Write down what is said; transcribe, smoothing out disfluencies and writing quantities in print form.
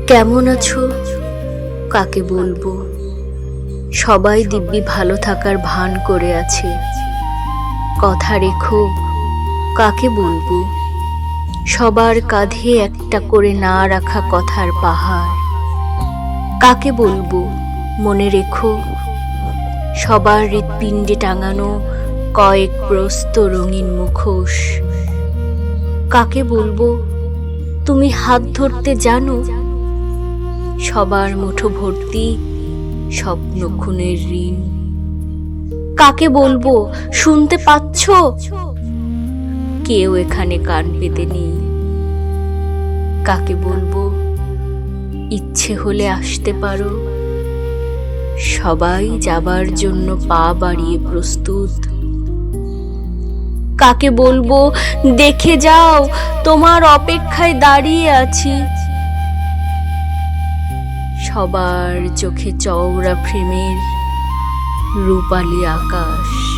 কেমন আছো? কাকে বলবো? সবাই দিব্যি ভালো থাকার ভান করে আছে। কথা রেখো, কাকে বলবো? সবার কাঁধে একটা করে না রাখা কথার পাহাড়। কাকে বলবো মনে রেখো? সবার হৃৎপিণ্ডে টাঙানো কয়েক প্রস্ত রঙিন মুখোশ। কাকে বলবো তুমি হাত ধরতে জানো? সবার মুঠো ভর্তি স্বপ্ন খুনের ঋণ। কাকে বলবো শুনতে পাচ্ছ? কেউ এখানে কান পেতে নেই। কাকে বলবো ইচ্ছে হলে আসতে পারো? সবাই যাবার জন্য পা বাড়িয়ে প্রস্তুত। কাকে বলবো দেখে যাও, তোমার অপেক্ষায় দাঁড়িয়ে আছি। সবার চোখে চওড়া ফ্রেমের রূপালী আকাশ।